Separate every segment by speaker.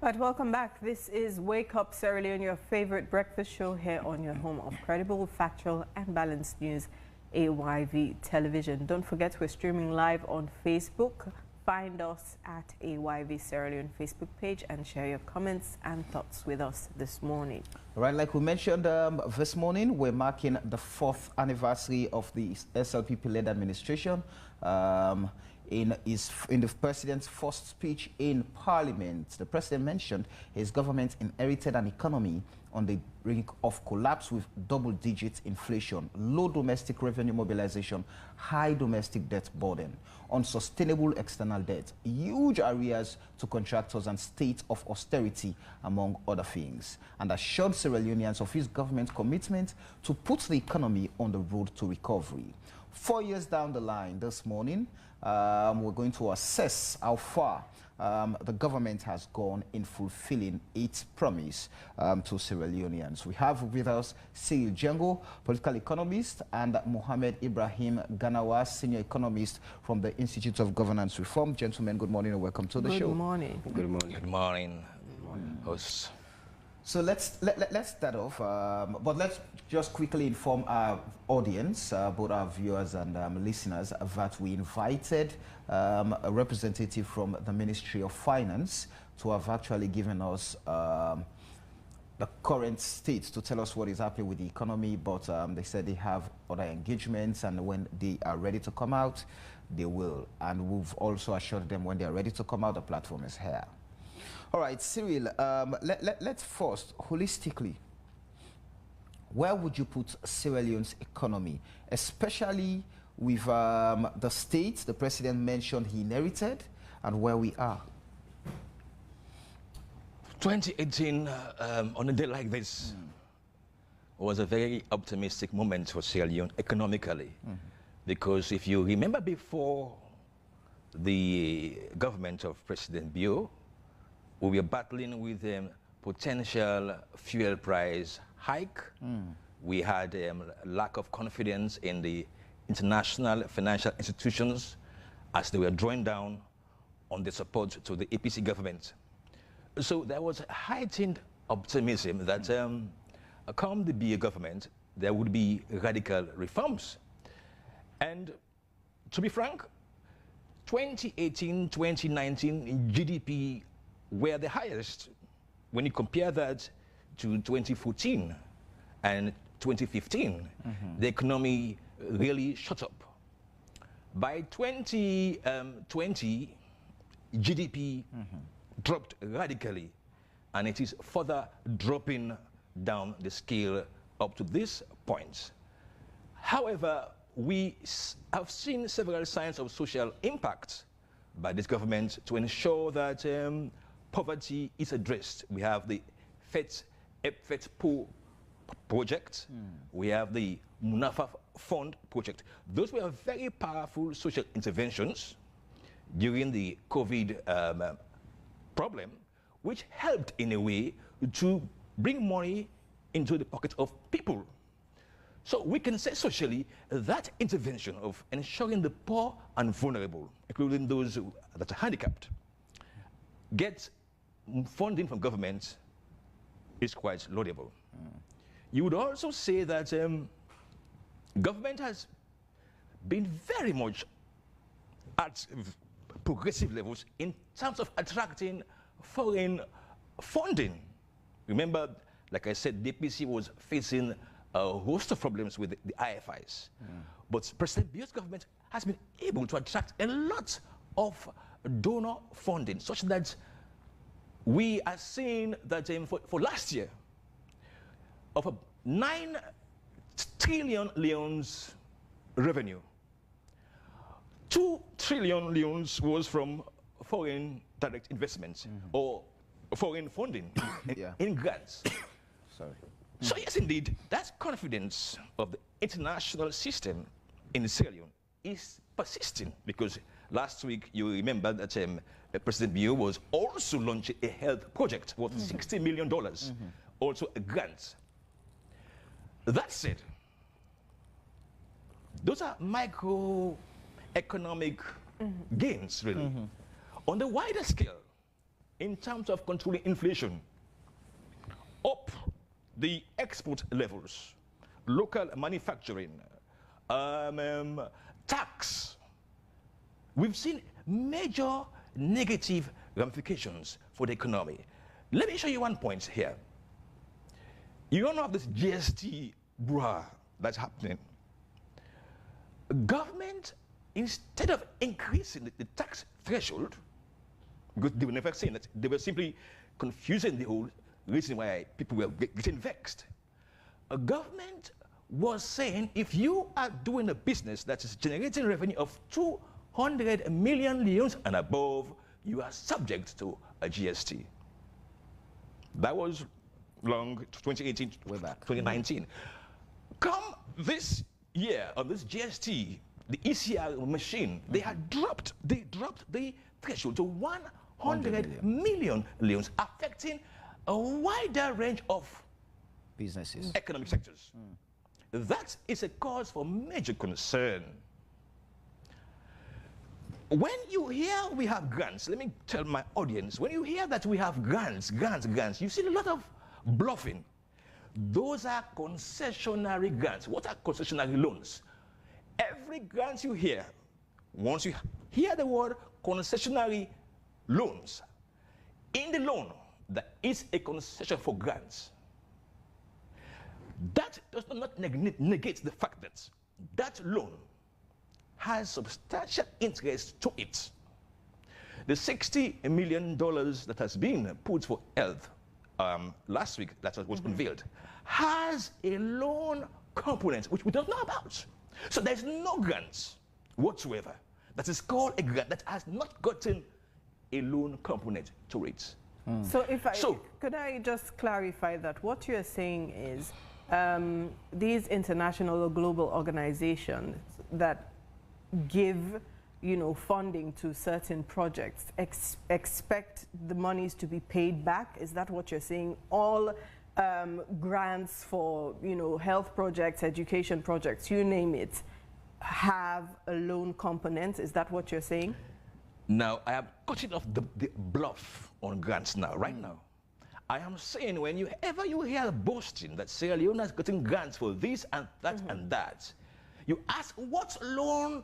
Speaker 1: Right, welcome back. This is Wake Up Sierra Leone, your favorite breakfast show here on your home of credible, factual and balanced news, AYV Television. Don't forget we're streaming live on Facebook. Find us at AYV Sierra Leone Facebook page and share your comments and thoughts with us this morning.
Speaker 2: All right, like we mentioned this morning, we're marking the 4th anniversary of the SLPP-led administration. In the president's first speech in Parliament, the president mentioned his government inherited an economy on the brink of collapse with double-digit inflation, low domestic revenue mobilization, high domestic debt burden, unsustainable external debt, huge arrears to contractors and state of austerity, among other things, and assured Sierra Leoneans of his government's commitment to put the economy on the road to recovery. 4 years down the line this morning, we're going to assess how far the government has gone in fulfilling its promise to Sierra Leoneans. We have with us Cyril Django, political economist, and Mohamed Ibrahim Ganawa, senior economist from the Institute of Governance Reform. Gentlemen, good morning and welcome to the show.
Speaker 1: Good morning.
Speaker 3: Good morning.
Speaker 4: Good morning, hosts.
Speaker 2: So let's start off, but let's just quickly inform our audience, both our viewers and listeners, that we invited a representative from the Ministry of Finance to have actually given us the current state to tell us what is happening with the economy, but they said they have other engagements, and when they are ready to come out, they will. And we've also assured them when they are ready to come out, the platform is here. All right, Cyril, let's first, holistically, where would you put Sierra Leone's economy, especially with the state the president mentioned he inherited and where we are?
Speaker 4: 2018, on a day like this, was a very optimistic moment for Sierra Leone economically. Because if you remember before the government of President Bio, we were battling with potential fuel price hike. We had lack of confidence in the international financial institutions as they were drawing down on the support to the APC government. So there was heightened optimism that come the BA government, there would be radical reforms. And to be frank, 2018, 2019 GDP were the highest when you compare that to 2014 and 2015. The economy really shot up. By 2020, GDP dropped radically, and it is further dropping down the scale up to this point. However, we have seen several signs of social impact by this government to ensure that poverty is addressed. We have the FET Po project. We have the Munafa Fund project. Those were very powerful social interventions during the COVID problem, which helped in a way to bring money into the pockets of people. So we can say socially that intervention of ensuring the poor and vulnerable, including those that are handicapped, get funding from government is quite laudable. You would also say that government has been very much at progressive levels in terms of attracting foreign funding. Remember, like I said, DPC was facing a host of problems with the IFIs. But President Bio's government has been able to attract a lot of donor funding, such that we are seeing that for last year, of 9 trillion leones revenue, 2 trillion leones was from foreign direct investments or foreign funding in grants.
Speaker 2: Sorry.
Speaker 4: So yes, indeed, that confidence of the international system in Sierra Leone is persisting, because last week you remember that President Bio was also launching a health project worth $60 million, also a grant. That said, those are microeconomic gains, really. On the wider scale, in terms of controlling inflation, up the export levels, local manufacturing, tax. We've seen major negative ramifications for the economy. Let me show you one point here. You don't have this GST brouhaha that's happening. Government, instead of increasing the tax threshold, because they were never saying that, they were simply confusing the whole reason why people were getting vexed. A government was saying if you are doing a business that is generating revenue of 200 million leones and above, you are subject to a GST. That was long, 2018, way back. 2019. Come this year on this GST, the ECR machine, they dropped the threshold to 100 million leones, affecting a wider range of
Speaker 2: businesses,
Speaker 4: economic sectors. That is a cause for major concern. When you hear we have grants, let me tell my audience, when you hear that we have grants, you see a lot of bluffing. Those are concessionary grants. What are concessionary loans? Every grant you hear, once you hear the word concessionary loans, in the loan, there is a concession for grants. That does not negate the fact that that loan has substantial interest to it. The $60 million that has been put for health last week, that was unveiled, has a loan component which we don't know about. So there's no grants whatsoever that is called a grant that has not gotten a loan component to it.
Speaker 1: So could I just clarify that what you're saying is these international or global organizations that give, funding to certain projects expect the monies to be paid back? Is that what you're saying? All grants for, health projects, education projects, you name it, have a loan component? Is that what you're saying?
Speaker 4: Now, I am cutting off the bluff on grants now, right now. I am saying whenever you hear boasting that Sierra Leone is getting grants for this and that and that, you ask what loan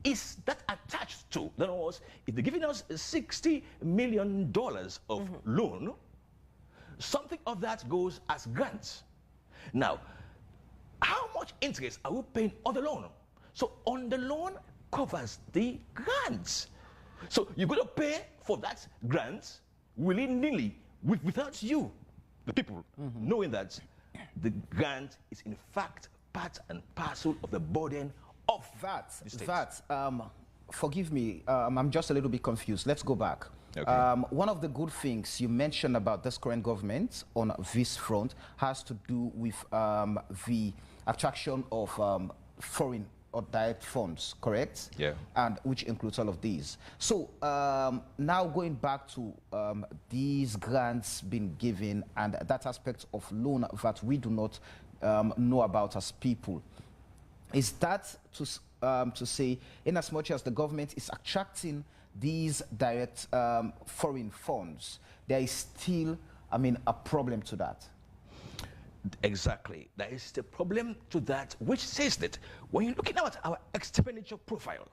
Speaker 4: is that attached to? In other words, if they're giving us $60 million of loan, something of that goes as grants. Now, how much interest are we paying on the loan? So on the loan covers the grants. So you're going to pay for that grant willy-nilly without you, the people, knowing that the grant is in fact part and parcel of the burden of the state.
Speaker 2: Forgive me, I'm just a little bit confused. Let's go back.
Speaker 4: Okay.
Speaker 2: One of the good things you mentioned about this current government on this front has to do with the attraction of foreign or direct funds, correct?
Speaker 4: Yeah.
Speaker 2: And which includes all of these. So now going back to these grants being given and that aspect of loan that we do not know about as people, is that to say, in as much as the government is attracting these direct foreign funds, there is still, a problem to that?
Speaker 4: Exactly. There is the problem to that, which says that when you're looking at our expenditure profile,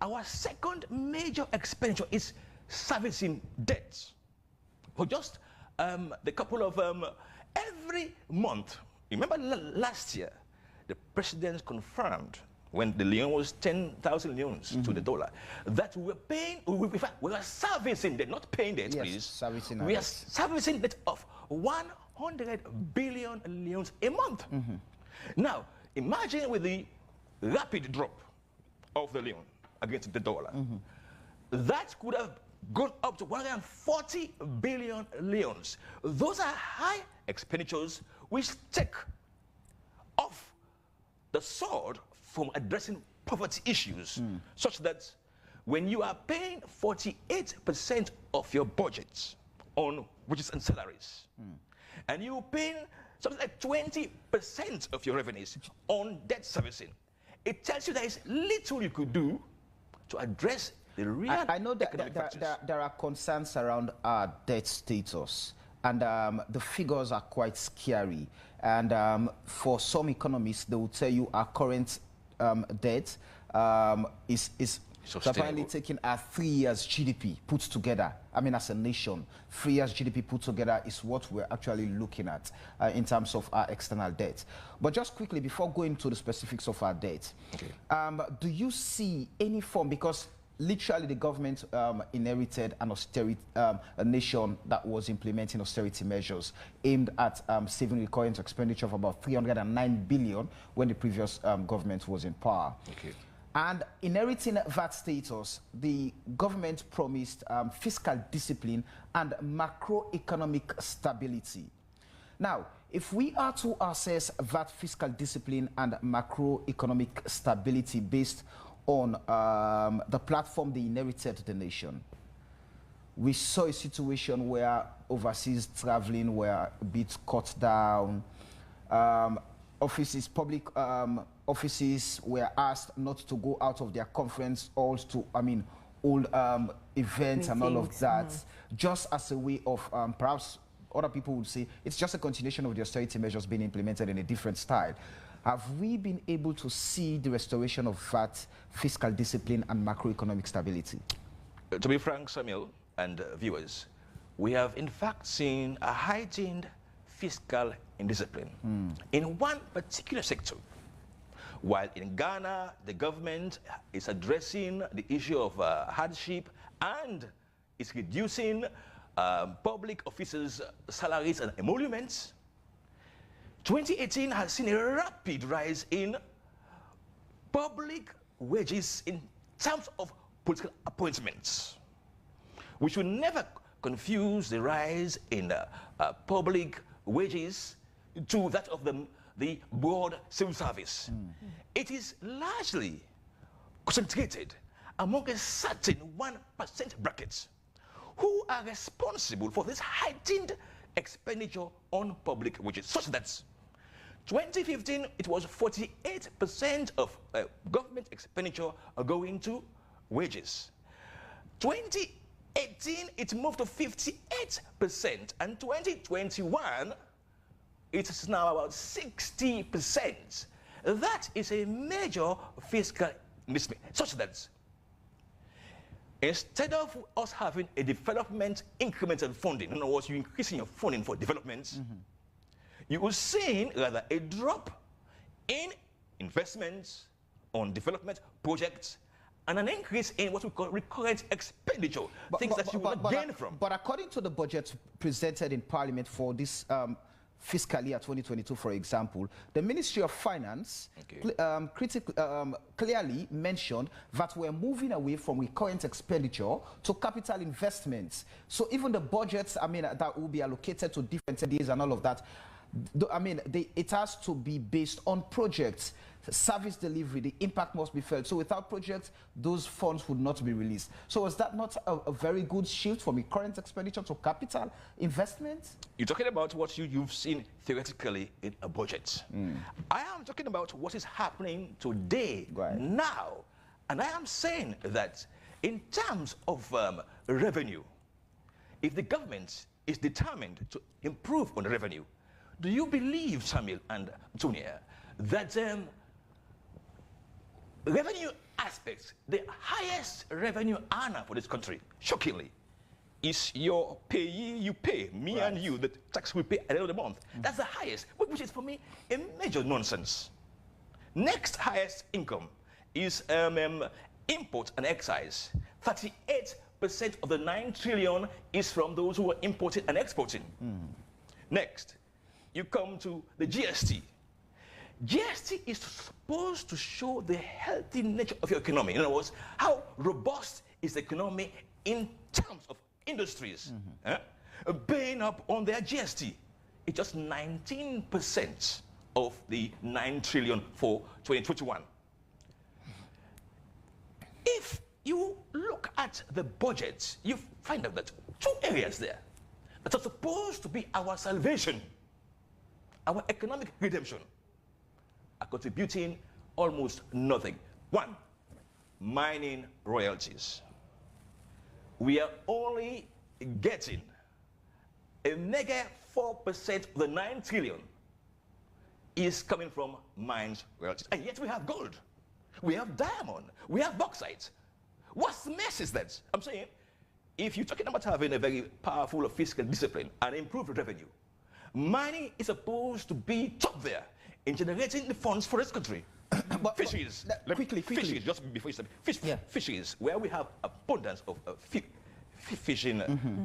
Speaker 4: our second major expenditure is servicing debts. For just the couple of, every month, remember last year, the president confirmed when the leone was 10,000 leones to the dollar, that we were paying, we are servicing debt, not paying debt, please.
Speaker 2: Servicing
Speaker 4: we are servicing debt of 100 billion leones a month. Now, imagine with the rapid drop of the leone against the dollar, that could have gone up to 140 billion leones. Those are high expenditures which take off the sword from addressing poverty issues, such that when you are paying 48% of your budget on wages and salaries, and you're paying something like 20% of your revenues on debt servicing, it tells you there is little you could do to address the real
Speaker 2: I know that
Speaker 4: economic factors.
Speaker 2: there are concerns around our debt status, and the figures are quite scary. And for some economists, they will tell you our current debt is apparently taking our 3 years GDP put together. I mean, as a nation, 3 years GDP put together is what we're actually looking at in terms of our external debt. But just quickly, before going to the specifics of our debt, do you see any form, because literally the government inherited an austerity, a nation that was implementing austerity measures aimed at saving recurrent expenditure of about 309 billion when the previous government was in power. And inheriting that status, the government promised fiscal discipline and macroeconomic stability. Now, if we are to assess that fiscal discipline and macroeconomic stability based on the platform they inherited the nation, we saw a situation where overseas traveling were a bit cut down. Offices, public offices were asked not to go out of their conference halls to, hold events and all of that, just as a way of, perhaps other people would say, it's just a continuation of the austerity measures being implemented in a different style. Have we been able to see the restoration of that fiscal discipline and macroeconomic stability?
Speaker 4: To be frank, Samuel and viewers, we have in fact seen a heightened fiscal indiscipline in one particular sector. While in Ghana, the government is addressing the issue of hardship and is reducing public officers' salaries and emoluments, 2018 has seen a rapid rise in public wages in terms of political appointments. We should never confuse the rise in public wages to that of the broad civil service. It is largely concentrated among a certain 1% bracket who are responsible for this heightened expenditure on public wages, such that 2015 it was 48% of government expenditure going to wages. 2018 it moved to 58%, and 2021 it is now about 60%. That is a major fiscal mismatch, such that instead of us having a development incremental funding, in other words, you increasing your funding for development, you will see rather a drop in investments on development projects and an increase in what we call recurrent expenditure, things that you will not gain from.
Speaker 2: But according to the budget presented in Parliament for this fiscal year 2022, for example, the Ministry of Finance clearly mentioned that we're moving away from recurrent expenditure to capital investments. So even the budgets, that will be allocated to different days and all of that, it has to be based on projects, service delivery. The impact must be felt. So without projects, those funds would not be released. So is that not a very good shift from recurrent expenditure to capital investments?
Speaker 4: You're talking about what you've seen theoretically in a budget. I am talking about what is happening today, now. And I am saying that in terms of revenue, if the government is determined to improve on the revenue, do you believe, Samuel and Tonia, that revenue aspects, the highest revenue earner for this country, shockingly, is your payee you pay, me and you, the tax we pay at the end of the month. That's the highest, which is for me a major nonsense. Next highest income is import and excise. 38% of the 9 trillion is from those who are importing and exporting. Next, you come to the GST. GST is supposed to show the healthy nature of your economy. In other words, how robust is the economy in terms of industries paying up on their GST. It's just 19% of the 9 trillion for 2021. If you look at the budget, you find out that 2 areas there that are supposed to be our salvation, our economic redemption, are contributing almost nothing. 1, mining royalties. we are only getting a mega 4% of the 9 trillion is coming from mines, royalties. And yet we have gold, we have diamond, we have bauxite. What's the mess is that? I'm saying, if you're talking about having a very powerful fiscal discipline and improved revenue, mining is supposed to be top there in generating the funds for this country. Fisheries,
Speaker 2: quickly.
Speaker 4: Fisheries, just before you start, fisheries, where we have abundance of fishing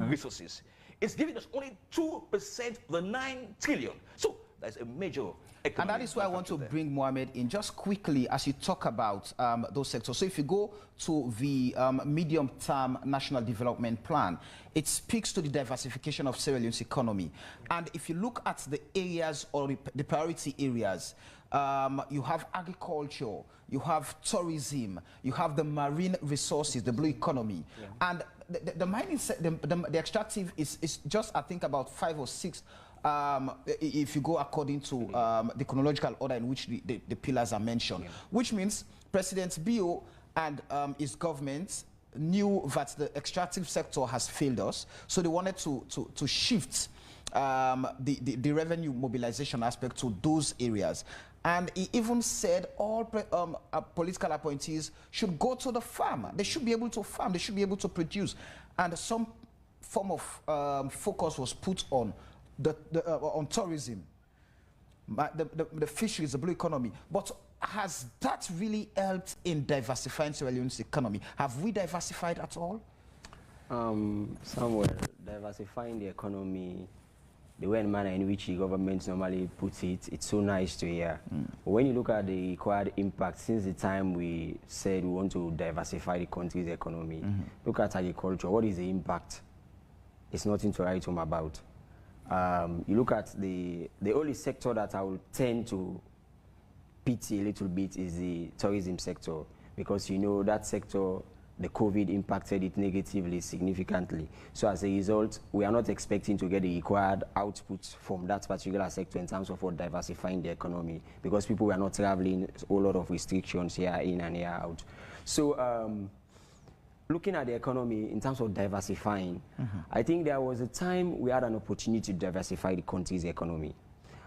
Speaker 4: resources, it's giving us only 2% of the 9 trillion. So that's a major economic.
Speaker 2: And that is why I want to bring Mohammed in just quickly as you talk about those sectors. So if you go to the medium-term national development plan, it speaks to the diversification of Sierra Leone's economy. And if you look at the areas or the priority areas, you have agriculture, you have tourism, you have the marine resources, the blue economy. And the mining, the extractive is just, I think, about 5 or 6 if you go according to the chronological order in which the pillars are mentioned, which means President Bio and his government knew that the extractive sector has failed us, so they wanted to shift the revenue mobilization aspect to those areas. And he even said all political appointees should go to the farm. They should be able to farm. They should be able to produce. And some form of focus was put on on tourism, the fisheries, the blue economy. But has that really helped in diversifying Sierra Leone's economy? Have we diversified at all?
Speaker 3: Somewhere, diversifying the economy, the way and manner in which the government normally puts it, it's so nice to hear. But when you look at the required impact since the time we said we want to diversify the country's economy, look at agriculture. What is the impact? It's nothing to write home about. You look at the only sector that I will tend to pity a little bit is the tourism sector, because you know that sector, the COVID impacted it negatively, significantly. So as a result, we are not expecting to get the required output from that particular sector in terms of diversifying the economy, because people were not traveling, a whole lot of restrictions here in and here out. So looking at the economy in terms of diversifying, I think there was a time we had an opportunity to diversify the country's economy.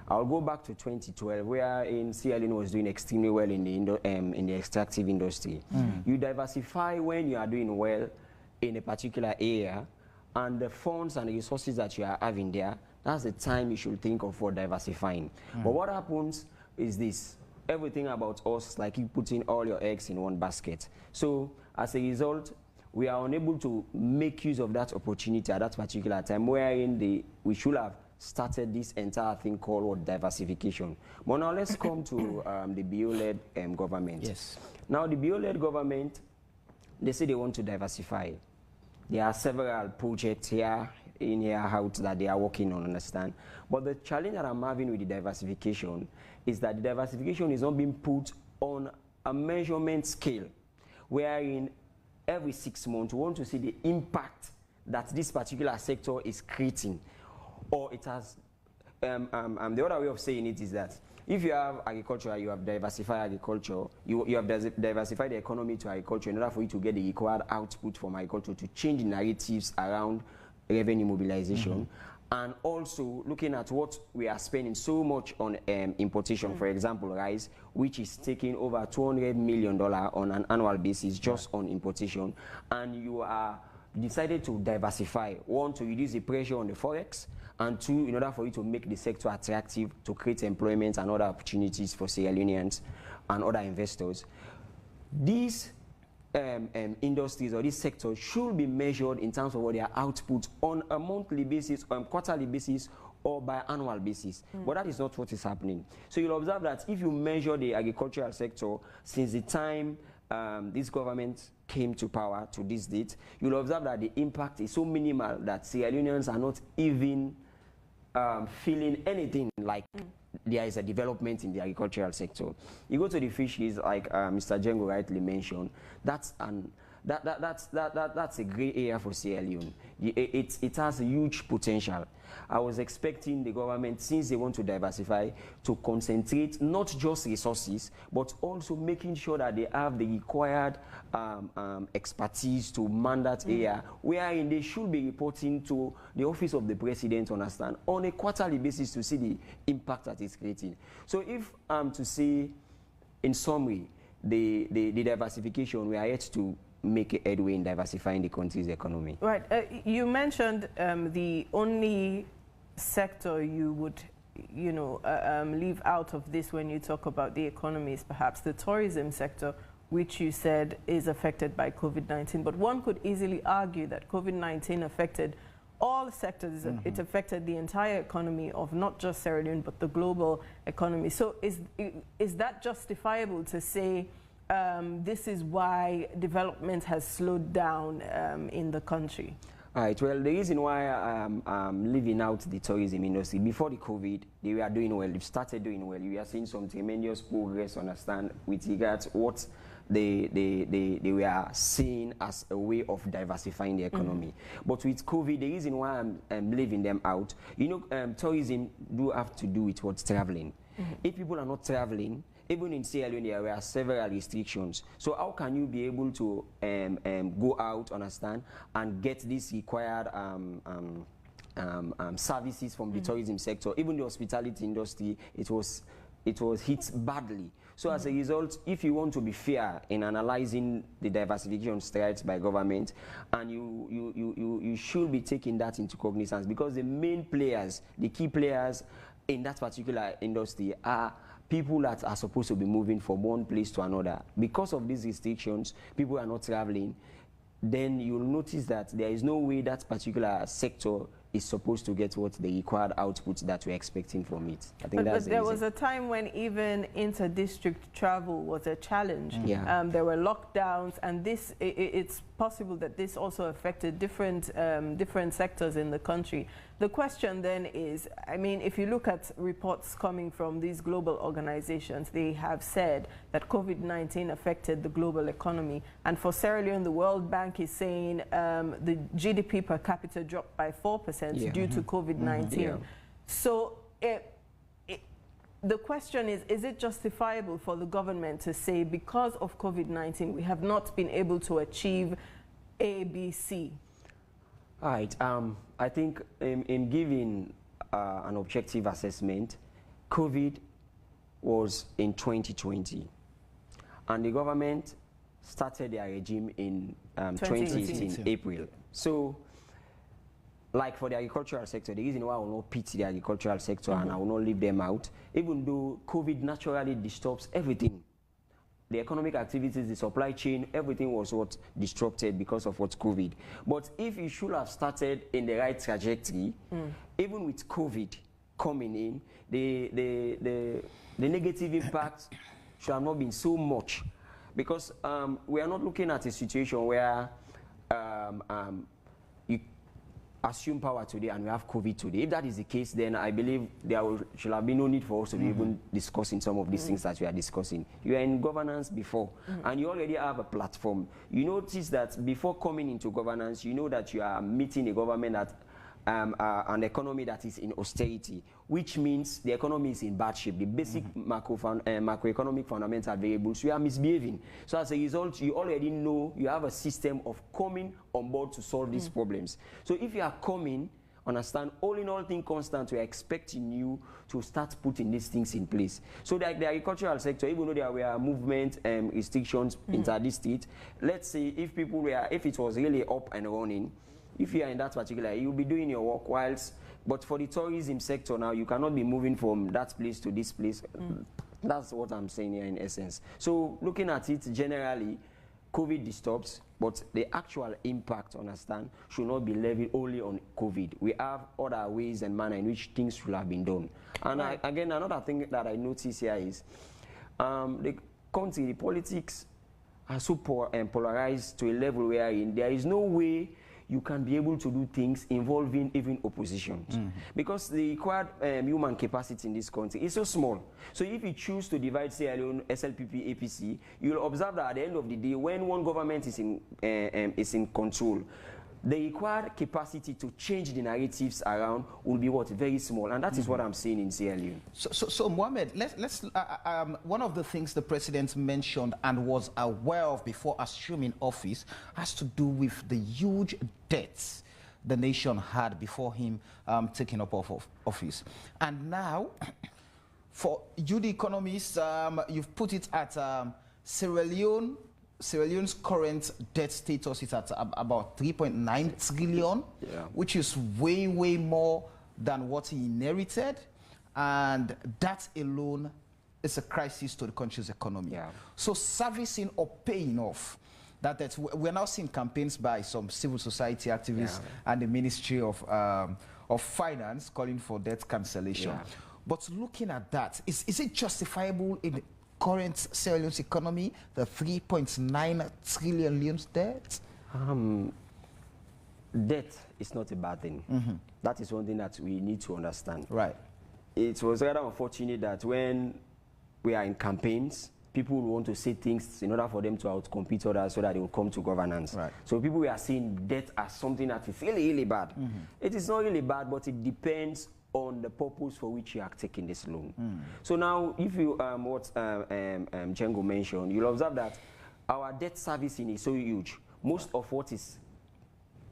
Speaker 3: I'll go back to 2012, where Sierra Leone was doing extremely well in the extractive industry. You diversify when you are doing well in a particular area, and the funds and the resources that you are having there, that's the time you should think of for diversifying. But what happens is this: everything about us, like you putting all your eggs in one basket. So as a result, we are unable to make use of that opportunity at that particular time, wherein we should have started this entire thing called diversification. But now let's come to the BO-led government.
Speaker 2: Yes.
Speaker 3: Now the BO-led government, they say they want to diversify. There are several projects here, in here, out that they are working on, understand? But the challenge that I'm having with the diversification is that the diversification is not being put on a measurement scale, wherein every 6 months we want to see the impact that this particular sector is creating. Or it has, the other way of saying it is that if you have agriculture, you have diversified agriculture, you have diversified the economy to agriculture in order for you to get the required output from agriculture to change the narratives around revenue mobilization. And also looking at what we are spending so much on importation, for example, rice, which is taking over $200 million on an annual basis just on importation, and you are decided to diversify. One, to reduce the pressure on the forex, and two, in order for you to make the sector attractive, to create employment and other opportunities for Sierra Leoneans and other investors. These industries or these sectors should be measured in terms of what their output on a monthly basis, on a quarterly basis, or by annual basis. But that is not what is happening. So you'll observe that if you measure the agricultural sector since the time this government came to power to this date, you'll observe that the impact is so minimal that Sierra Leoneans are not even feeling anything like there is a development in the agricultural sector. You go to the fisheries, like Mr. Jengo rightly mentioned, that's that's a great area for Sierra Leone. It has a huge potential. I was expecting the government, since they want to diversify, to concentrate not just resources, but also making sure that they have the required expertise to man that area, wherein they should be reporting to the office of the president, understand, on a quarterly basis to see the impact that it's creating. So if to say, in summary, the diversification, we are yet to make a headway in diversifying the country's economy.
Speaker 1: Right. You mentioned the only sector you would, leave out of this when you talk about the economy is perhaps the tourism sector, which you said is affected by COVID-19. But one could easily argue that COVID-19 affected all sectors. It affected the entire economy of not just Sierra Leone, but the global economy. So is that justifiable to say this is why development has slowed down in the country?
Speaker 3: All right, well, the reason why I'm leaving out the tourism industry, before the COVID, they were doing well. They've started doing well. We are seeing some tremendous progress, understand, with regards what they were seeing as a way of diversifying the economy. But with COVID, the reason why I'm leaving them out, tourism do have to do with what's traveling. If people are not traveling, even in Sierra Leone, there were several restrictions. So how can you be able to go out, understand, and get these required services from the tourism sector? Even the hospitality industry, it was hit badly. So as a result, if you want to be fair in analyzing the diversification strides by government, and you should be taking that into cognizance, because the main players, the key players in that particular industry are people that are supposed to be moving from one place to another. Because of these restrictions, people are not traveling. Then you'll notice that there is no way that particular sector is supposed to get what the required output that we're expecting from it. I think that's the reason.
Speaker 1: There was a time when even inter-district travel was a challenge.
Speaker 3: Yeah.
Speaker 1: There were lockdowns, and it's possible that this also affected different sectors in the country. The question then is, I mean, if you look at reports coming from these global organizations, they have said that COVID-19 affected the global economy. And for Sierra Leone, the World Bank is saying the GDP per capita dropped by 4% due to COVID-19. So the question is it justifiable for the government to say, because of COVID-19, we have not been able to achieve A, B, C?
Speaker 3: All right. I think in giving an objective assessment, COVID was in 2020, and the government started their regime in 2018, April. So, like for the agricultural sector, the reason why I will not pity the agricultural sector and I will not leave them out, even though COVID naturally disturbs everything. The economic activities, the supply chain, everything was what disrupted because of what COVID. But if you should have started in the right trajectory, even with COVID coming in, the negative impact should have not been so much, because we are not looking at a situation where you assume power today and we have COVID today. If that is the case, then I believe there should have been no need for us to be even discussing some of these things that we are discussing. You are in governance before, and you already have a platform. You notice that before coming into governance, you know that you are meeting a government that an economy that is in austerity, which means the economy is in bad shape. The basic macroeconomic fundamental variables, we are misbehaving. So as a result, you already know you have a system of coming on board to solve these problems. So if you are coming, understand, all in all things constant, we are expecting you to start putting these things in place. So like the agricultural sector, even though there were movement restrictions inter-district, let's say if it was really up and running, if you are in that particular, you'll be doing your work whilst, but for the tourism sector now, you cannot be moving from that place to this place. That's what I'm saying here in essence. So looking at it generally, COVID disturbs, but the actual impact, understand, should not be levied only on COVID. We have other ways and manner in which things should have been done. And again, another thing that I notice here is the country, the politics are so polarized to a level wherein there is no way you can be able to do things involving even oppositions. Because the required human capacity in this country is so small. So if you choose to divide Sierra Leone, SLPP, APC, you'll observe that at the end of the day, when one government is in control, the required capacity to change the narratives around will be what? Very small. And that is what I'm seeing in Sierra Leone.
Speaker 2: So Mohammed, let's one of the things the president mentioned and was aware of before assuming office has to do with the huge debts the nation had before him taking up office. And now, for you, the economists, you've put it at Sierra Leone's current debt status is at about 3.9 trillion, which is way, way more than what he inherited. And that alone is a crisis to the country's economy.
Speaker 3: Yeah.
Speaker 2: So servicing or paying off that debt, we're now seeing campaigns by some civil society activists and the Ministry of Finance calling for debt cancellation.
Speaker 3: Yeah.
Speaker 2: But looking at that, is it justifiable in current Sierra Leone's economy, the 3.9 trillion leones debt?
Speaker 3: Debt is not a bad thing. That is one thing that we need to understand.
Speaker 2: Right.
Speaker 3: It was rather unfortunate that when we are in campaigns, people will want to say things in order for them to outcompete others so that they will come to governance.
Speaker 2: Right.
Speaker 3: So people were seeing debt as something that is really, really bad. It is not really bad, but it depends on the purpose for which you are taking this loan. So now, if you, what Django mentioned, you'll observe that our debt servicing is so huge. Most of what is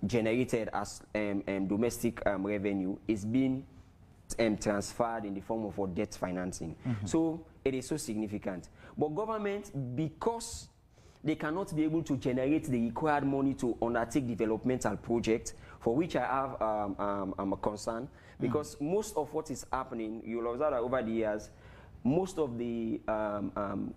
Speaker 3: generated as domestic revenue is being transferred in the form of what debt financing. So it is so significant. But government, because they cannot be able to generate the required money to undertake developmental projects, for which I have a concern, because most of what is happening, you'll observe that over the years, most of the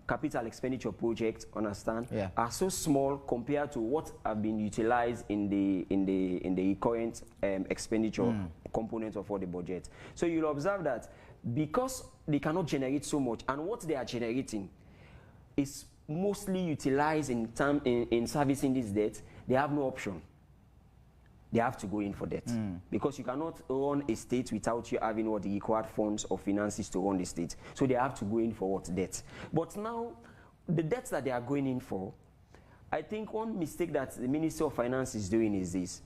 Speaker 3: capital expenditure projects, are so small compared to what have been utilized in the current expenditure component of all the budget. So you'll observe that because they cannot generate so much, and what they are generating is mostly utilized in servicing this debt, they have no option. They have to go in for debt. Because you cannot run a state without you having what the required funds or finances to run the state. So they have to go in for what? Debt. But now, the debts that they are going in for, I think one mistake that the Ministry of Finance is doing is this.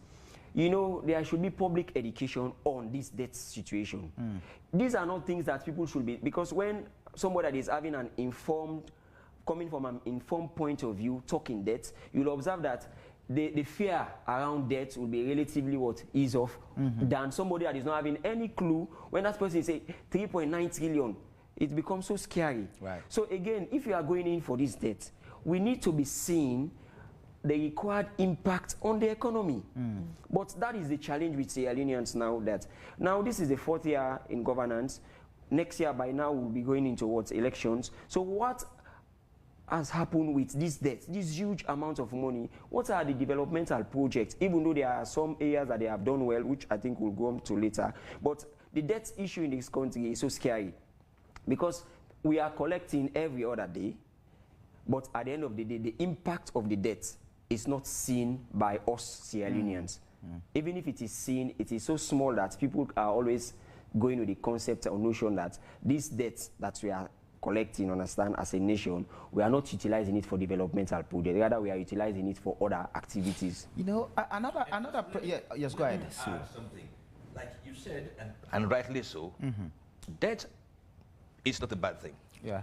Speaker 3: You know, there should be public education on this debt situation. These are not things that people should be, because when somebody that is having an informed, coming from an informed point of view, talking debt, you'll observe that the fear around debt will be relatively what ease off than somebody that is not having any clue. When that person say 3.9 trillion, it becomes so scary.
Speaker 2: Right.
Speaker 3: So again, if you are going in for this debt, we need to be seeing the required impact on the economy. But that is the challenge with Sierra Leoneans now, that now this is the 4th year in governance. Next year by now we'll be going into what? Elections. So what has happened with this debt, this huge amount of money? What are the developmental projects, even though there are some areas that they have done well, which I think we'll go on to later. But the debt issue in this country is so scary because we are collecting every other day, but at the end of the day, the impact of the debt is not seen by us Sierra Leoneans. Even if it is seen, it is so small that people are always going with the concept or notion that these debts that we are collecting, as a nation, we are not utilizing it for developmental projects. Rather, we are utilizing it for other activities.
Speaker 2: You know, yes, go ahead.
Speaker 4: Something. Like you said, and rightly so, debt is not a bad thing.
Speaker 2: Yeah.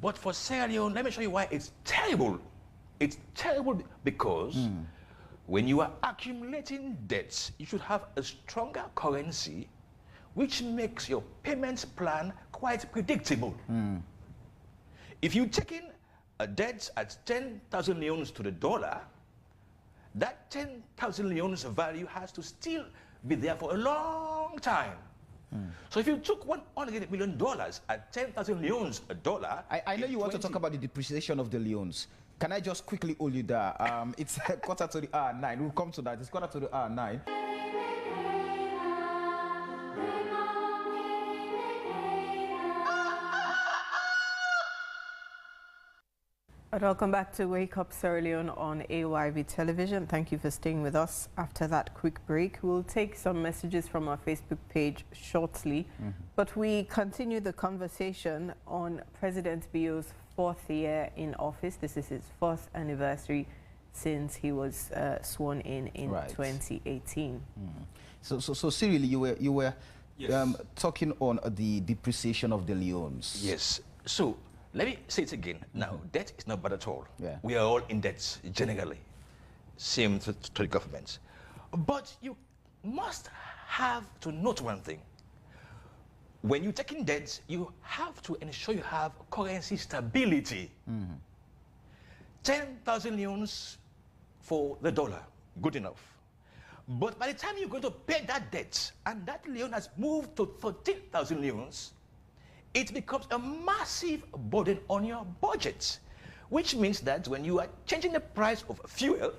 Speaker 4: But for Sierra Leone, let me show you why it's terrible. It's terrible because when you are accumulating debts, you should have a stronger currency which makes your payments plan quite predictable. If you take in a debt at 10,000 leones to the dollar, that 10,000 leones value has to still be there for a long time. So if you took $100 million at 10,000 leones a dollar...
Speaker 2: I know you want to talk about the depreciation of the leones. Can I just quickly hold you there? It's quarter to the hour 9. We'll come to that. It's quarter to the hour 9.
Speaker 1: And welcome back to Wake Up Sierra Leone on AYV Television. Thank you for staying with us. After that quick break, we'll take some messages from our Facebook page shortly. But we continue the conversation on President Bio's 4th year in office. This is his 4th anniversary since he was sworn in 2018.
Speaker 2: So Cyril, you were
Speaker 4: Yes.
Speaker 2: talking on the depreciation of the leones.
Speaker 4: Yes. So let me say it again. Now, debt is not bad at all.
Speaker 2: Yeah.
Speaker 4: We are all in debt generally, same to the government. But you must have to note one thing. When you take in debt, you have to ensure you have currency stability. 10,000 leones for the dollar, good enough. But by the time you're going to pay that debt, and that leone has moved to 13,000 leones, it becomes a massive burden on your budget, which means that when you are changing the price of fuel,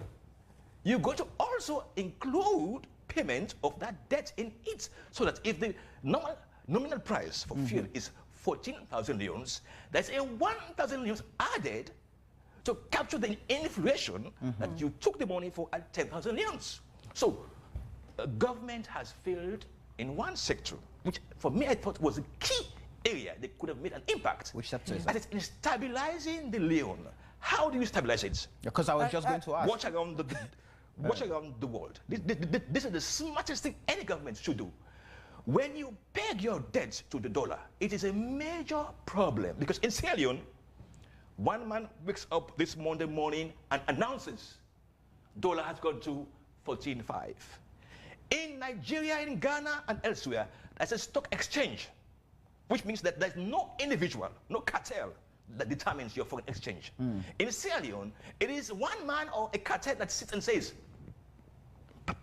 Speaker 4: you're going to also include payment of that debt in it, so that if the nominal price for fuel is 14,000 leones, there's a 1,000 leones added to capture the inflation that you took the money for at 10,000 leones. So, government has failed in one sector, which for me I thought was a key area that could have made an impact.
Speaker 2: Which sector is
Speaker 4: that?
Speaker 2: that?
Speaker 4: That is in stabilizing the leone. How do you stabilize it?
Speaker 2: Because I was just going to ask.
Speaker 4: Watch around the world. This is the smartest thing any government should do. When you peg your debt to the dollar, it is a major problem. Because in Sierra Leone, one man wakes up this Monday morning and announces dollar has gone to 14.5. In Nigeria, in Ghana, and elsewhere, there's a stock exchange, which means that there's no individual, no cartel that determines your foreign exchange. In Sierra Leone, it is one man or a cartel that sits and says,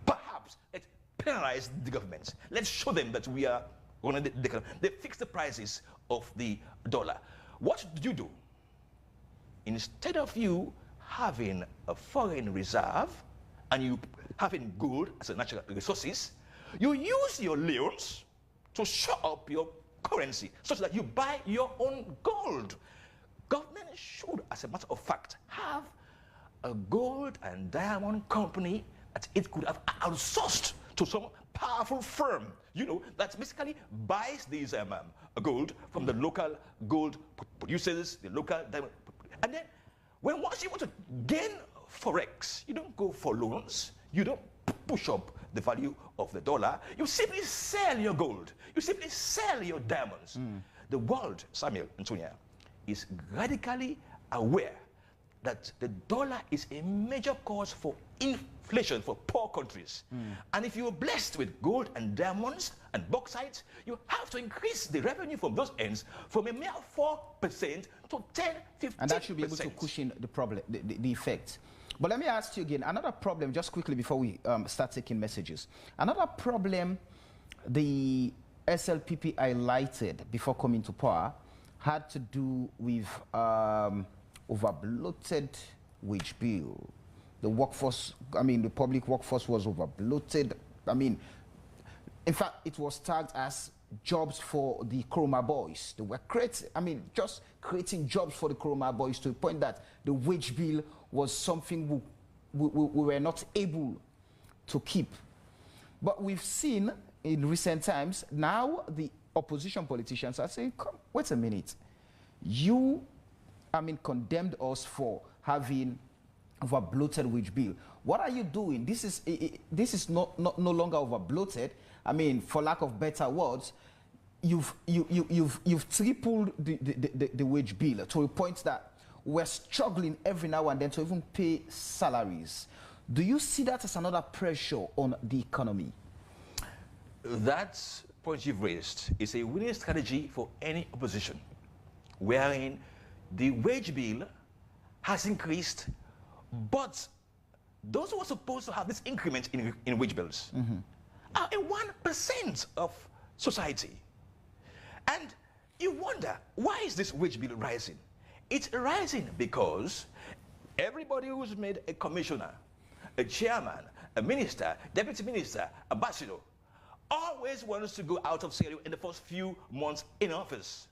Speaker 4: perhaps let's penalize the government. Let's show them that we are going to, they fix the prices of the dollar. What do? Instead of you having a foreign reserve and you having gold as a natural resources, you use your leones to show up your currency such that you buy your own gold. Government should, as a matter of fact, have a gold and diamond company that it could have outsourced to some powerful firm, you know, that basically buys these gold from the local gold producers, the local diamond. And then, once you want to gain forex, you don't go for loans, you don't push up the value of the dollar, you simply sell your gold, you simply sell your diamonds. The world, Samuel Antonia, is radically aware that the dollar is a major cause for inflation for poor countries. And if you're blessed with gold and diamonds and bauxite, you have to increase the revenue from those ends from a mere 4% to 10, 15%.
Speaker 2: And that should be able to cushion the problem, the effect. But let me ask you again, another problem, just quickly before we start taking messages. Another problem the SLPP highlighted before coming to power had to do with over-bloated wage bill. The workforce, the public workforce was over-bloated. In fact, it was tagged as jobs for the Kuruma boys. They were just creating jobs for the Kuruma boys to the point that the wage bill was something we were not able to keep. But we've seen in recent times, now the opposition politicians are saying, come, wait a minute. You, condemned us for having over-bloated wage bill. What are you doing? This is no longer over-bloated. For lack of better words, you've tripled the wage bill to a point that we're struggling every now and then to even pay salaries. Do you see that as another pressure on the economy?
Speaker 4: That point you've raised is a winning strategy for any opposition, wherein the wage bill has increased, but those who are supposed to have this increment in wage bills are a 1% of society. And you wonder, why is this wage bill rising? It's rising because everybody who's made a commissioner, a chairman, a minister, deputy minister, ambassador, always wants to go out of Sierra Leone in the first few months in office.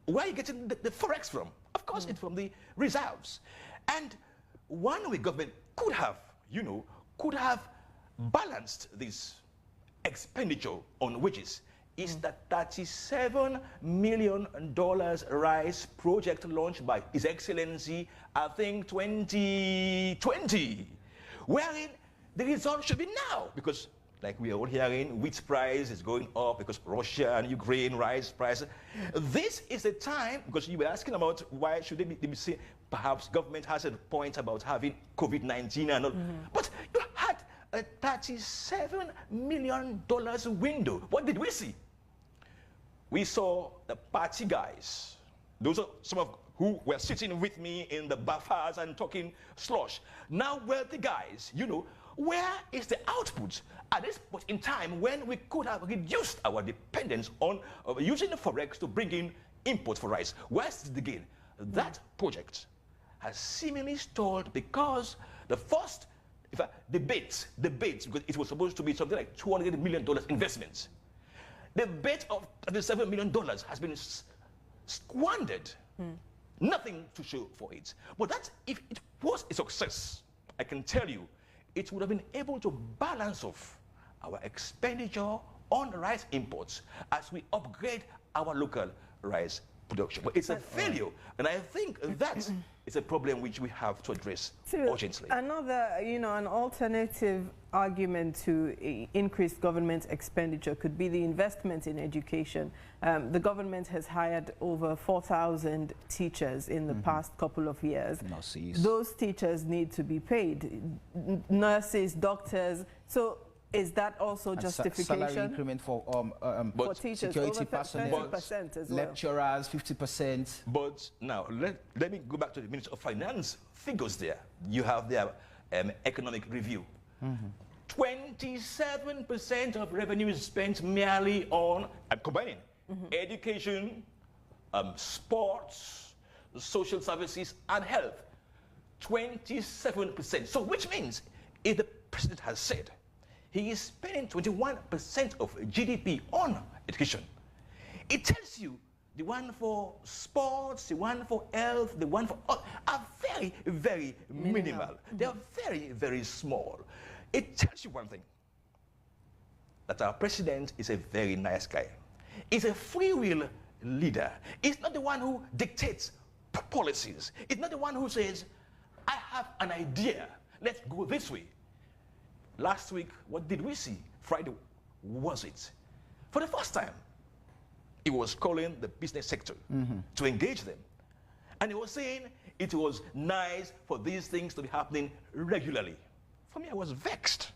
Speaker 4: where are you getting the forex from? Of course, it's from the reserves. And one way government could have, you know, could have balanced this expenditure on wages is that $37 million rice project launched by His Excellency, I think 2020, wherein the result should be now, because like we are all hearing, wheat price is going up because Russia and Ukraine rice price. This is the time, because you were asking about why should they be saying, perhaps government has a point about having COVID-19 and all, but you had a $37 million window. What did we see? We saw the party guys. Those are some of who were sitting with me in the buffers and talking slush. Now wealthy guys, you know, where is the output at this point in time when we could have reduced our dependence on using the forex to bring in imports for rice? Where's the gain? That project has seemingly stalled because the first debates, because it was supposed to be something like $200 million investments. The bet of $37 million has been squandered. Nothing to show for it. But that, if it was a success, I can tell you, it would have been able to balance off our expenditure on rice imports as we upgrade our local rice production. But it's a failure, and I think that is a problem which we have to address urgently.
Speaker 1: Another, you know, an alternative argument to increased government expenditure could be the investment in education. The government has hired over 4,000 teachers in the past couple of years. Those teachers need to be paid. Nurses, doctors. So is that also justification?
Speaker 2: Salary increment for
Speaker 1: teachers,
Speaker 2: security personnel,
Speaker 1: as
Speaker 2: lecturers, 50%.
Speaker 4: But now, let me go back to the Minister of Finance figures there. You have their economic review. 27% of revenue is spent merely on, I'm combining, education, sports, social services, and health. 27%. So which means, if the President has said, he is spending 21% of GDP on education, it tells you the one for sports, the one for health, the one for all are very, very minimal. They are very, very small. It tells you one thing, that our president is a very nice guy. He's a free will leader. He's not the one who dictates policies. He's not the one who says, I have an idea, let's go this way. Last week, what did we see? Friday, was it? For the first time, he was calling the business sector to engage them. And he was saying it was nice for these things to be happening regularly. For me, I was vexed.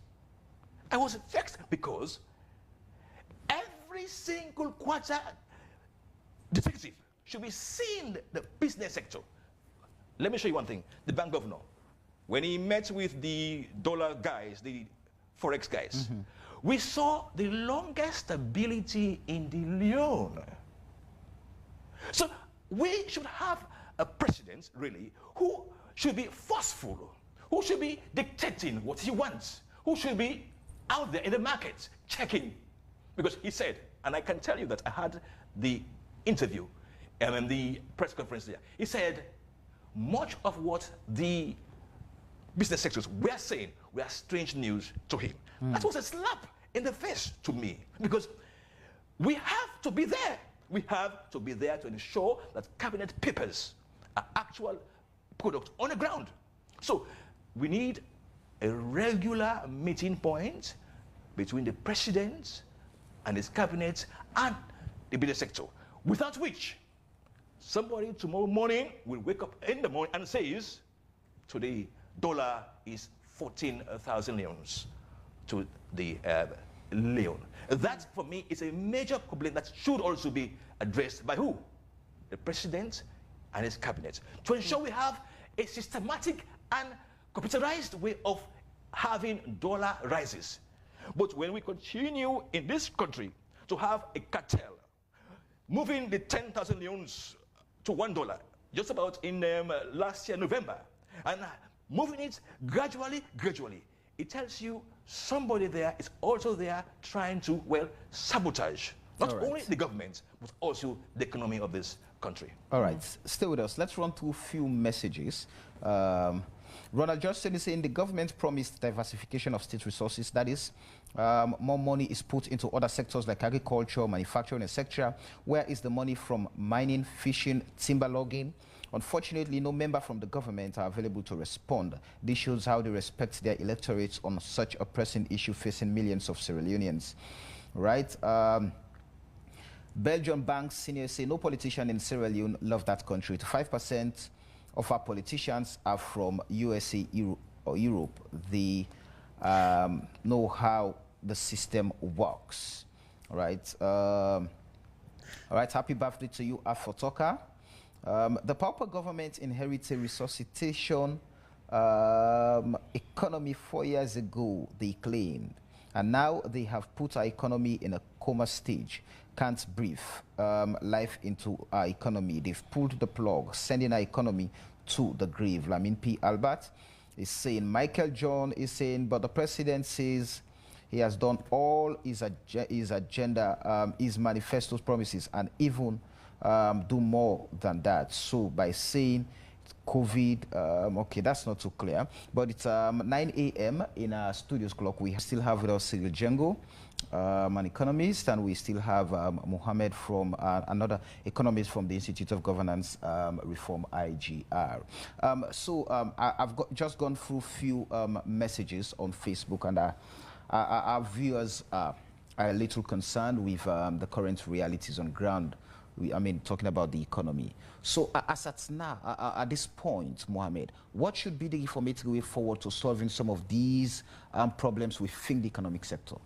Speaker 4: I was vexed because every single quarter, the executive should be seeing the business sector. Let me show you one thing. The bank governor, when he met with the dollar guys, the forex guys, we saw the longest stability in the leone. So we should have a president, really, who should be forceful, who should be dictating what he wants, who should be out there in the market checking. Because he said, and I can tell you that I had the interview and the press conference there, he said, much of what the business sectors were saying were strange news to him. That was a slap in the face to me, because we have to be there. We have to be there to ensure that cabinet papers are actual products on the ground. So we need a regular meeting point between the president and his cabinet and the business sector, without which somebody tomorrow morning will wake up in the morning and says, today dollar is 14,000 leones to the leone. That, for me, is a major complaint that should also be addressed by who? The president and his cabinet, to ensure we have a systematic and computerized way of having dollar rises. But when we continue in this country to have a cartel, moving the 10,000 leones to $1, just about in last year, November, and moving it gradually, it tells you somebody there is also there trying to, well, sabotage not only the government, but also the economy of this country.
Speaker 2: All right, stay with us. Let's run through a few messages. Ronald Johnson is saying the government promised diversification of state resources. That is, more money is put into other sectors like agriculture, manufacturing, etc. Where is the money from mining, fishing, timber logging? Unfortunately, no member from the government are available to respond. This shows how they respect their electorates on such a pressing issue facing millions of Sierra Leoneans. Right? Belgium banks senior say no politician in Sierra Leone love that country. 5% of our politicians are from USA or Europe. They know how the system works. All right. All right. Happy birthday to you, Afotoka. The Pauper government inherited resuscitation economy 4 years ago, they claimed. And now they have put our economy in a coma stage. Can't breathe life into our economy. They've pulled the plug, sending our economy to the grave. Lamin P. Albert is saying, Michael John is saying, but the president says he has done all his agenda, his manifesto's promises, and even do more than that. So by saying COVID, okay, that's not too clear. But it's 9 a.m. in our studios clock. We still have with us Cyril Django, an economist, and we still have Mohammed from another economist from the Institute of Governance Reform, IGR. I've just gone through a few messages on Facebook, and our viewers are a little concerned with the current realities on ground. Talking about the economy. So as at now, at this point, Mohammed, what should be the informative way forward to solving some of these problems within the economic sector?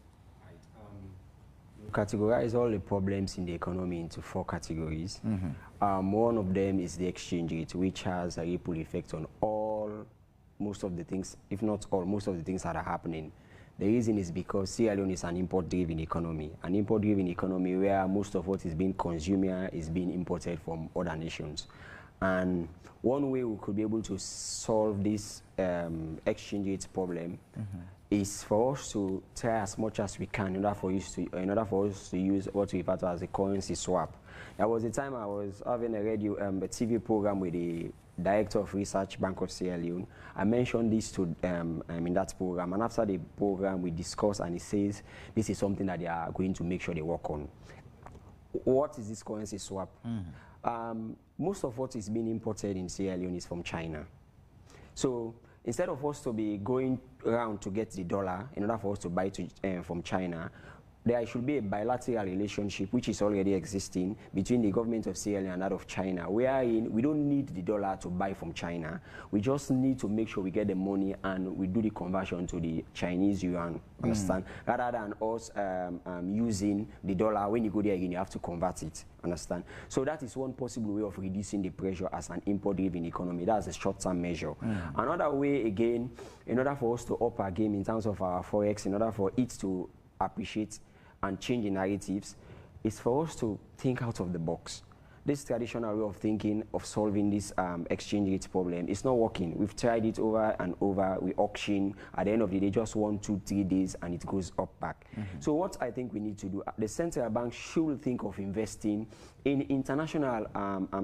Speaker 3: Categorize all the problems in the economy into 4 categories. One of them is the exchange rate, which has a ripple effect on most of the things, if not all, most of the things that are happening. The reason is because Sierra Leone is an import-driven economy, where most of what is being consumed here is being imported from other nations. And one way we could be able to solve this exchange rate problem is for us to try as much as we can in order for us to use what we refer to as a currency swap. There was a time I was having a TV program with the Director of Research, Bank of Sierra Leone. I mentioned this to in that program, and after the program we discussed, and he says this is something that they are going to make sure they work on. What is this currency swap? Most of what is being imported in Sierra Leone is from China. So instead of us to be going around to get the dollar in order for us to buy from China, there should be a bilateral relationship which is already existing between the government of Sierra Leone and that of China, wherein we don't need the dollar to buy from China. We just need to make sure we get the money and we do the conversion to the Chinese yuan, understand? Rather than us using the dollar. When you go there again, you have to convert it, understand? So that is one possible way of reducing the pressure as an import-driven economy. That's a short-term measure. Another way, again, in order for us to up our game in terms of our forex, in order for it to appreciate and change the narratives, is for us to think out of the box. This traditional way of thinking of solving this exchange rate problem is not working. We've tried it over and over. We auction. At the end of the day, just 1, 2, 3 days, and it goes up back. So what I think we need to do, the central bank should think of investing in international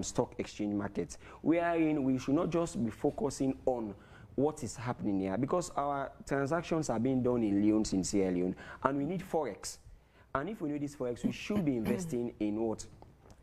Speaker 3: stock exchange markets, wherein we should not just be focusing on what is happening here, because our transactions are being done in Leones, in Sierra Leone, and we need forex. And if we need this forex, we should be investing in what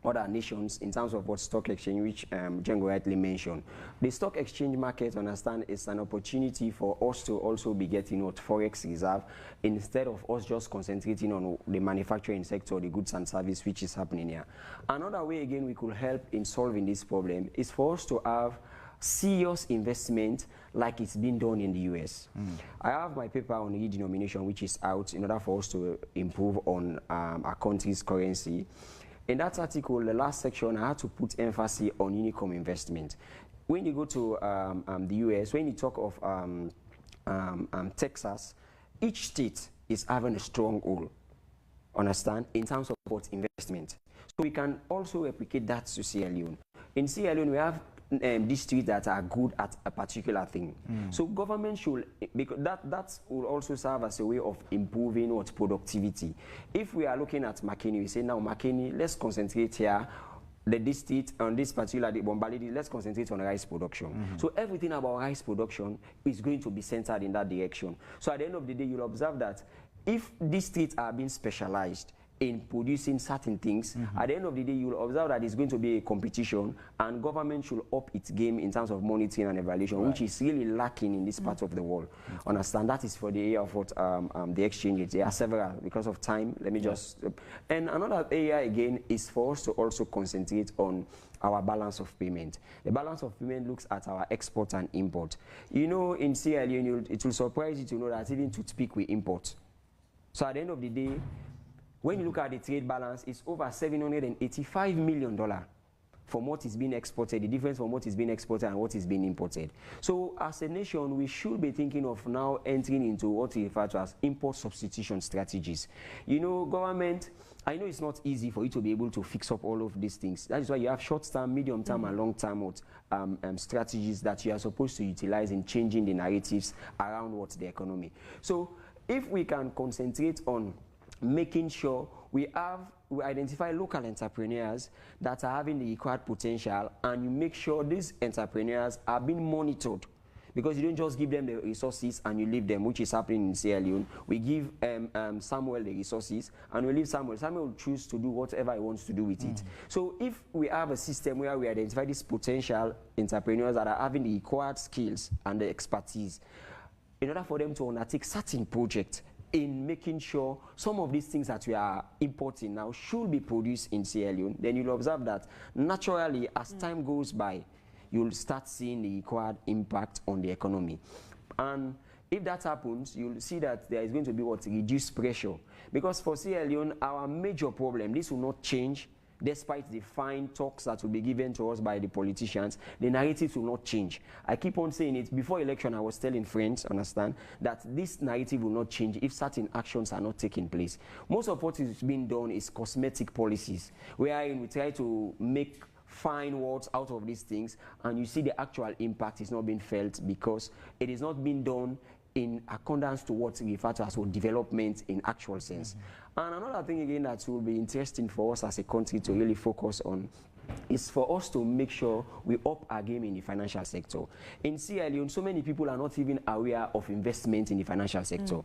Speaker 3: other nations in terms of what stock exchange, which Django rightly mentioned. The stock exchange market, understand, is an opportunity for us to also be getting what forex reserve, instead of us just concentrating on the manufacturing sector, the goods and service, which is happening here. Another way, again, we could help in solving this problem is for us to have serious investment like it's been done in the US. I have my paper on redenomination, which is out in order for us to improve on our country's currency. In that article, the last section, I had to put emphasis on uniform investment. When you go to the US, when you talk of Texas, each state is having a strong role, understand, in terms of what investment. So we can also replicate that to Sierra Leone. In Sierra Leone, we have districts that are good at a particular thing. So government should, because that will also serve as a way of improving what productivity. If we are looking at McKinney, we say now McKinney, let's concentrate here the district on this particular Bombalidi, let's concentrate on rice production. So everything about rice production is going to be centered in that direction. So at the end of the day, you'll observe that if districts are being specialized in producing certain things, at the end of the day, you'll observe that it's going to be a competition, and government should up its game in terms of monitoring and evaluation, which is really lacking in this part of the world. Understand? That is for the area of what the exchanges. There are several. Because of time, let me just... and another area, again, is for us to also concentrate on our balance of payment. The balance of payment looks at our export and import. You know, in Sierra Leone, it will surprise you to know that even toothpick we import. So at the end of the day, when you look at the trade balance, it's over $785 million from what is being exported, the difference from what is being exported and what is being imported. So as a nation, we should be thinking of now entering into what we refer to as import substitution strategies. You know, government, I know it's not easy for you to be able to fix up all of these things. That is why you have short-term, medium-term, and long-term strategies that you are supposed to utilize in changing the narratives around what's the economy. So if we can concentrate on making sure we identify local entrepreneurs that are having the required potential, and you make sure these entrepreneurs are being monitored, because you don't just give them the resources and you leave them, which is happening in Sierra Leone. We give Samuel the resources and we leave Samuel. Samuel will choose to do whatever he wants to do with it. So if we have a system where we identify these potential entrepreneurs that are having the required skills and the expertise, in order for them to undertake certain projects, in making sure some of these things that we are importing now should be produced in Sierra Leone, then you'll observe that naturally, as time goes by, you'll start seeing the required impact on the economy. And if that happens, you'll see that there is going to be reduced pressure. Because for Sierra Leone, our major problem, this will not change. Despite the fine talks that will be given to us by the politicians, the narrative will not change. I keep on saying it. Before election, I was telling friends, understand, that this narrative will not change if certain actions are not taking place. Most of what is being done is cosmetic policies, wherein we try to make fine words out of these things, and you see the actual impact is not being felt because it is not being done in accordance to what we refer to as development in actual sense. And another thing again that will be interesting for us as a country to really focus on is for us to make sure we up our game in the financial sector. In Sierra Leone, so many people are not even aware of investment in the financial sector.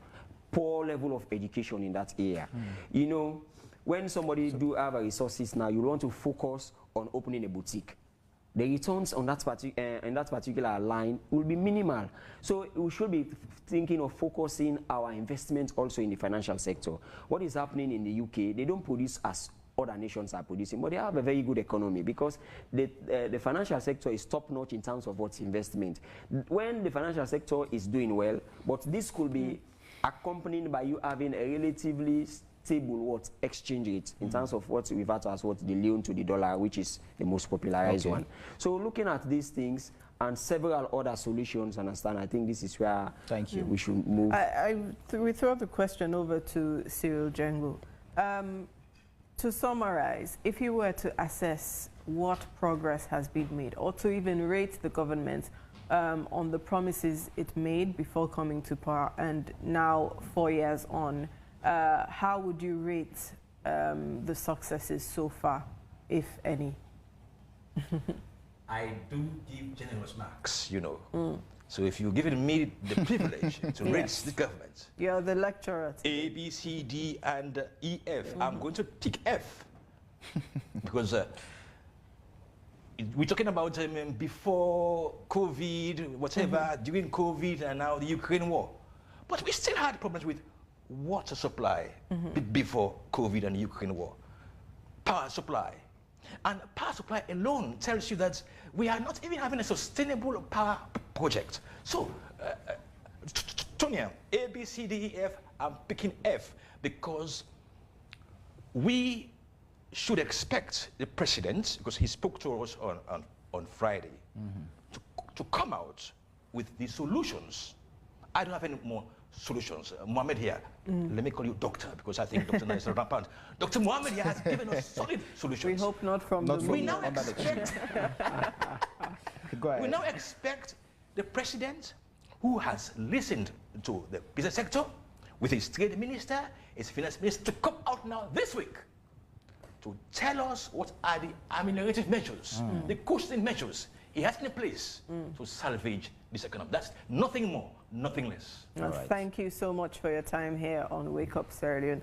Speaker 3: Poor level of education in that area. You know, when somebody do have a resources now, you want to focus on opening a boutique. The returns on that particular line will be minimal. So we should be thinking of focusing our investment also in the financial sector. What is happening in the UK, they don't produce as other nations are producing, but they have a very good economy because the financial sector is top-notch in terms of what's investment. When the financial sector is doing well, but this could be accompanied by you having a relatively stable exchange rate in terms of what we refer to as the leone to the dollar, which is the most popularized one. So looking at these things and several other solutions, understand, I think this is where we should move.
Speaker 1: We throw the question over to Cyril Jengo. To summarize, if you were to assess what progress has been made, or to even rate the government on the promises it made before coming to power and now 4 years on, how would you rate the successes so far, if any?
Speaker 4: I do give generous marks, you know. So if you're giving me the privilege to rate the government,
Speaker 1: you're the lecturer.
Speaker 4: A, B, C, D, and E, F. I'm going to tick F because we're talking about before COVID, whatever, during COVID, and now the Ukraine war. But we still had problems with water supply before COVID and the Ukraine war. Power supply. And power supply alone tells you that we are not even having a sustainable power project. So, Tonya, A, B, C, D, E, F, I'm picking F because we should expect the president, because he spoke to us on Friday, to come out with the solutions. I don't have any more solutions. Mohammed here, let me call you doctor, because I think Dr. is rampant. Dr. Mohammed here has given us solid solutions.
Speaker 1: We hope not from the
Speaker 4: we now expect we now expect the president, who has listened to the business sector, with his trade minister, his finance minister, to come out now this week to tell us what are the ameliorative measures, the cushioning measures he has in place to salvage this economy. That's nothing more, nothing less.
Speaker 1: Well, thank you so much for your time here on Wake Up Sierra Leone.